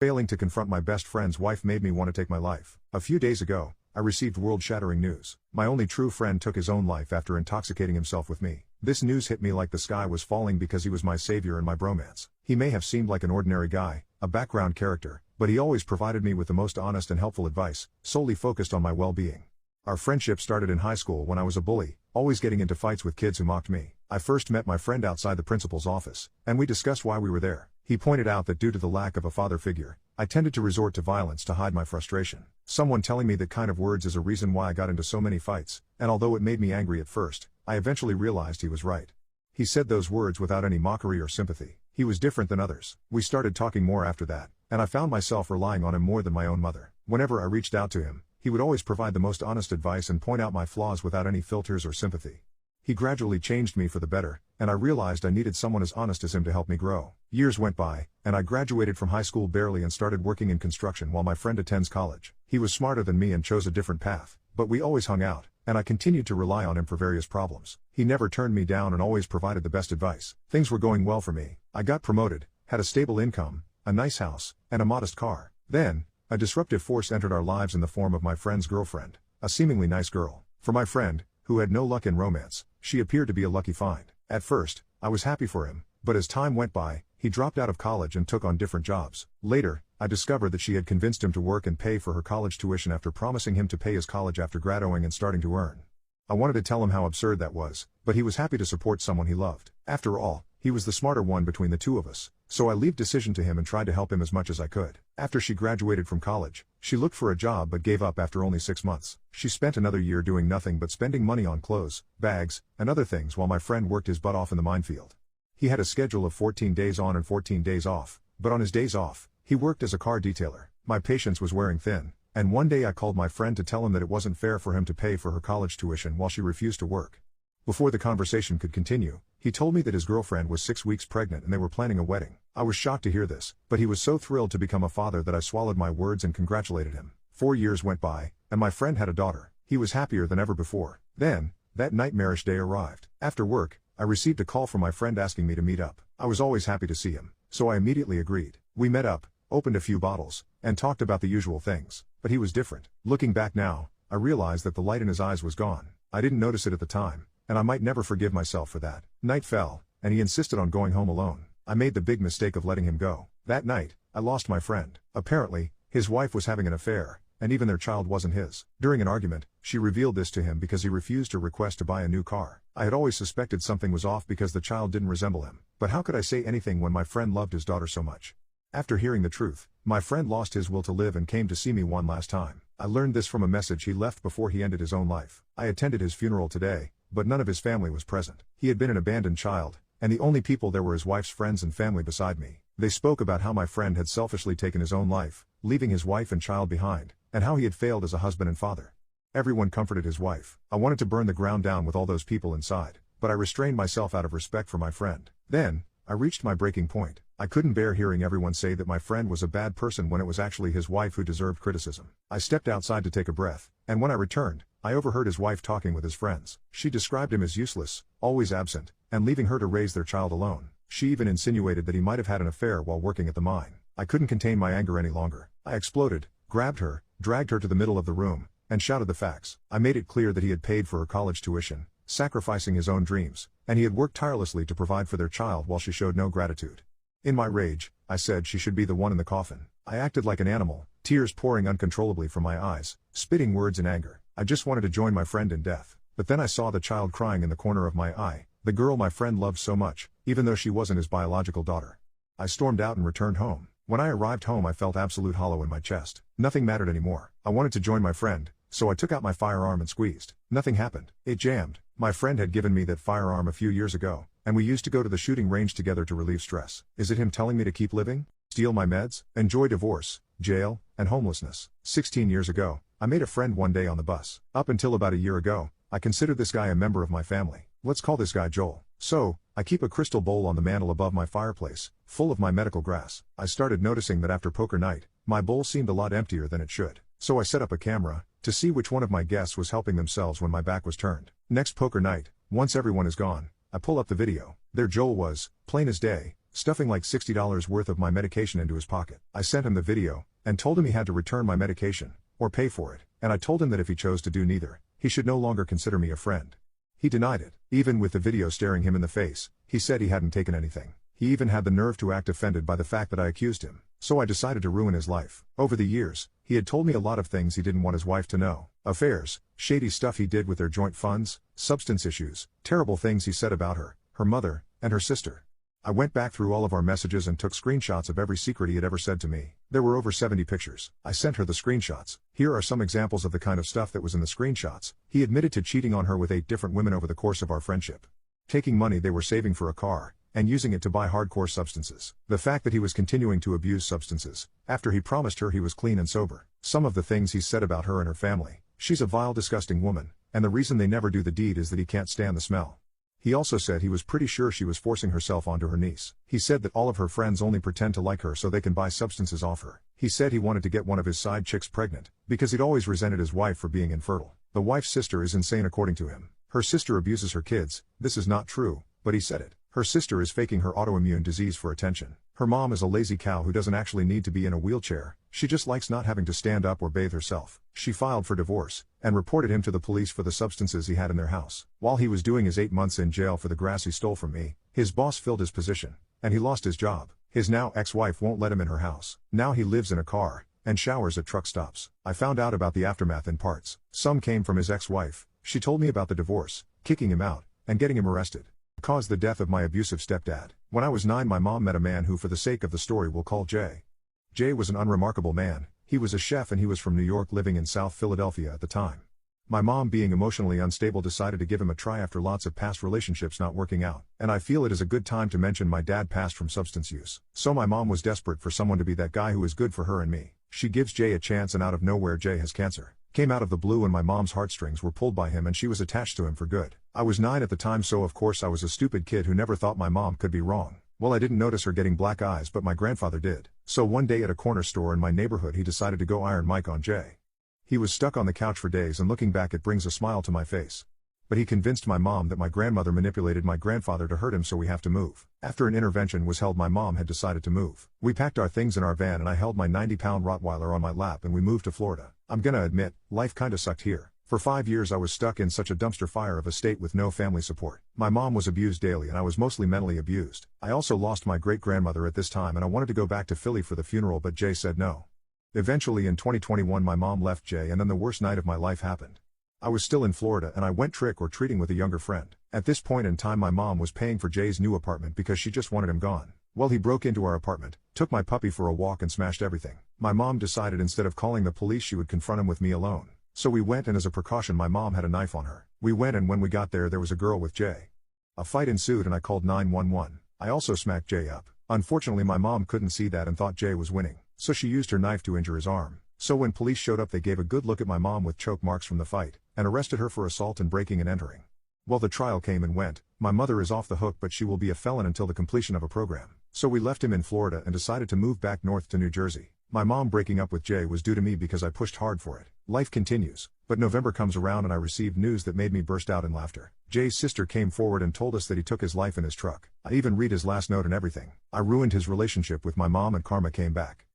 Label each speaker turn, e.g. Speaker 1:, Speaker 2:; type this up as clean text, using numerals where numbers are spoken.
Speaker 1: Failing to confront my best friend's wife made me want to take my life. A few days ago, I received world-shattering news. My only true friend took his own life after intoxicating himself with me. This news hit me like the sky was falling because he was my savior and my bromance. He may have seemed like an ordinary guy, a background character, but he always provided me with the most honest and helpful advice, solely focused on my well-being. Our friendship started in high school when I was a bully, always getting into fights with kids who mocked me. I first met my friend outside the principal's office, and we discussed why we were there. He pointed out that due to the lack of a father figure, I tended to resort to violence to hide my frustration. Someone telling me that kind of words is a reason why I got into so many fights, and although it made me angry at first, I eventually realized he was right. He said those words without any mockery or sympathy. He was different than others. We started talking more after that, and I found myself relying on him more than my own mother. Whenever I reached out to him, he would always provide the most honest advice and point out my flaws without any filters or sympathy. He gradually changed me for the better, and I realized I needed someone as honest as him to help me grow. Years went by, and I graduated from high school barely and started working in construction while my friend attends college. He was smarter than me and chose a different path, but we always hung out, and I continued to rely on him for various problems. He never turned me down and always provided the best advice. Things were going well for me. I got promoted, had a stable income, a nice house, and a modest car. Then, a disruptive force entered our lives in the form of my friend's girlfriend, a seemingly nice girl. For my friend, who had no luck in romance, she appeared to be a lucky find. At first, I was happy for him, but as time went by, he dropped out of college and took on different jobs. Later, I discovered that she had convinced him to work and pay for her college tuition after promising him to pay his college after graduating and starting to earn. I wanted to tell him how absurd that was, but he was happy to support someone he loved. After all, he was the smarter one between the two of us, so I left decision to him and tried to help him as much as I could. After she graduated from college, she looked for a job but gave up after only 6 months. She spent another year doing nothing but spending money on clothes, bags, and other things while my friend worked his butt off in the minefield. He had a schedule of 14 days on and 14 days off, but on his days off, he worked as a car detailer. My patience was wearing thin, and one day I called my friend to tell him that it wasn't fair for him to pay for her college tuition while she refused to work. Before the conversation could continue, he told me that his girlfriend was 6 weeks pregnant and they were planning a wedding. I was shocked to hear this, but he was so thrilled to become a father that I swallowed my words and congratulated him. 4 years went by, and my friend had a daughter. He was happier than ever before. Then, that nightmarish day arrived. After work, I received a call from my friend asking me to meet up. I was always happy to see him, so I immediately agreed. We met up, opened a few bottles, and talked about the usual things. But he was different. Looking back now, I realized that the light in his eyes was gone. I didn't notice it at the time, and I might never forgive myself for that. Night fell, and he insisted on going home alone. I made the big mistake of letting him go. That night, I lost my friend. Apparently, his wife was having an affair, and even their child wasn't his. During an argument, she revealed this to him because he refused her request to buy a new car. I had always suspected something was off because the child didn't resemble him, but how could I say anything when my friend loved his daughter so much? After hearing the truth, my friend lost his will to live and came to see me one last time. I learned this from a message he left before he ended his own life. I attended his funeral today, but none of his family was present. He had been an abandoned child, and the only people there were his wife's friends and family beside me. They spoke about how my friend had selfishly taken his own life, leaving his wife and child behind, and how he had failed as a husband and father. Everyone comforted his wife. I wanted to burn the ground down with all those people inside, but I restrained myself out of respect for my friend. Then, I reached my breaking point. I couldn't bear hearing everyone say that my friend was a bad person when it was actually his wife who deserved criticism. I stepped outside to take a breath, and when I returned, I overheard his wife talking with his friends. She described him as useless, always absent, and leaving her to raise their child alone. She even insinuated that he might have had an affair while working at the mine. I couldn't contain my anger any longer. I exploded, grabbed her, dragged her to the middle of the room, and shouted the facts. I made it clear that he had paid for her college tuition, sacrificing his own dreams, and he had worked tirelessly to provide for their child while she showed no gratitude. In my rage, I said she should be the one in the coffin. I acted like an animal, tears pouring uncontrollably from my eyes, spitting words in anger. I just wanted to join my friend in death. But then I saw the child crying in the corner of my eye, the girl my friend loved so much, even though she wasn't his biological daughter. I stormed out and returned home. When I arrived home, I felt absolute hollow in my chest. Nothing mattered anymore. I wanted to join my friend, so I took out my firearm and squeezed. Nothing happened. It jammed. My friend had given me that firearm a few years ago, and we used to go to the shooting range together to relieve stress. Is it him telling me to keep living? Steal my meds? Enjoy divorce, jail, and homelessness? 16 years ago, I made a friend one day on the bus. Up until about a year ago, I considered this guy a member of my family. Let's call this guy Joel. So, I keep a crystal bowl on the mantle above my fireplace, full of my medical grass. I started noticing that after poker night, my bowl seemed a lot emptier than it should. So I set up a camera, to see which one of my guests was helping themselves when my back was turned. Next poker night, once everyone is gone, I pull up the video. There Joel was, plain as day, stuffing like $60 worth of my medication into his pocket. I sent him the video, and told him he had to return my medication, or pay for it, and I told him that if he chose to do neither, he should no longer consider me a friend. He denied it. Even with the video staring him in the face, he said he hadn't taken anything. He even had the nerve to act offended by the fact that I accused him. So I decided to ruin his life. Over the years, he had told me a lot of things he didn't want his wife to know. Affairs, shady stuff he did with their joint funds, substance issues, terrible things he said about her, her mother, and her sister. I went back through all of our messages and took screenshots of every secret he had ever said to me. There were over 70 pictures. I sent her the screenshots. Here are some examples of the kind of stuff that was in the screenshots. He admitted to cheating on her with 8 different women over the course of our friendship. Taking money they were saving for a car, and using it to buy hardcore substances. The fact that he was continuing to abuse substances, after he promised her he was clean and sober. Some of the things he said about her and her family. She's a vile, disgusting woman, and the reason they never do the deed is that he can't stand the smell. He also said he was pretty sure she was forcing herself onto her niece. He said that all of her friends only pretend to like her so they can buy substances off her. He said he wanted to get one of his side chicks pregnant, because he'd always resented his wife for being infertile. The wife's sister is insane according to him. Her sister abuses her kids. This is not true, but he said it. Her sister is faking her autoimmune disease for attention. Her mom is a lazy cow who doesn't actually need to be in a wheelchair. She just likes not having to stand up or bathe herself. She filed for divorce, and reported him to the police for the substances he had in their house. While he was doing his 8 months in jail for the grass he stole from me, his boss filled his position, and he lost his job. His now ex-wife won't let him in her house. Now he lives in a car, and showers at truck stops. I found out about the aftermath in parts. Some came from his ex-wife. She told me about the divorce, kicking him out, and getting him arrested. Caused the death of my abusive stepdad. When I was 9, my mom met a man who for the sake of the story we'll call Jay. Jay was an unremarkable man. He was a chef and he was from New York, living in South Philadelphia at the time. My mom, being emotionally unstable, decided to give him a try after lots of past relationships not working out. And I feel it is a good time to mention my dad passed from substance use. So my mom was desperate for someone to be that guy who is good for her and me. She gives Jay a chance, and out of nowhere Jay has cancer. Came out of the blue, and my mom's heartstrings were pulled by him and she was attached to him for good. I was 9 at the time, so of course I was a stupid kid who never thought my mom could be wrong. Well, I didn't notice her getting black eyes, but my grandfather did. So one day at a corner store in my neighborhood he decided to go Iron Mike on Jay. He was stuck on the couch for days, and looking back it brings a smile to my face. But he convinced my mom that my grandmother manipulated my grandfather to hurt him, so we have to move. After an intervention was held, my mom had decided to move. We packed our things in our van and I held my 90-pound Rottweiler on my lap and we moved to Florida. I'm gonna admit, life kinda sucked here. For 5 years I was stuck in such a dumpster fire of a state with no family support. My mom was abused daily and I was mostly mentally abused. I also lost my great-grandmother at this time, and I wanted to go back to Philly for the funeral, but Jay said no. Eventually in 2021 my mom left Jay, and then the worst night of my life happened. I was still in Florida and I went trick-or-treating with a younger friend. At this point in time my mom was paying for Jay's new apartment because she just wanted him gone. Well, he broke into our apartment, took my puppy for a walk and smashed everything. My mom decided instead of calling the police she would confront him with me alone. So we went, and as a precaution my mom had a knife on her. We went, and when we got there was a girl with Jay. A fight ensued and I called 911. I also smacked Jay up. Unfortunately my mom couldn't see that and thought Jay was winning, so she used her knife to injure his arm. So when police showed up they gave a good look at my mom with choke marks from the fight, and arrested her for assault and breaking and entering. Well, the trial came and went. My mother is off the hook, but she will be a felon until the completion of a program. So we left him in Florida and decided to move back north to New Jersey. My mom breaking up with Jay was due to me because I pushed hard for it. Life continues. But November comes around and I received news that made me burst out in laughter. Jay's sister came forward and told us that he took his life in his truck. I even read his last note and everything. I ruined his relationship with my mom and karma came back.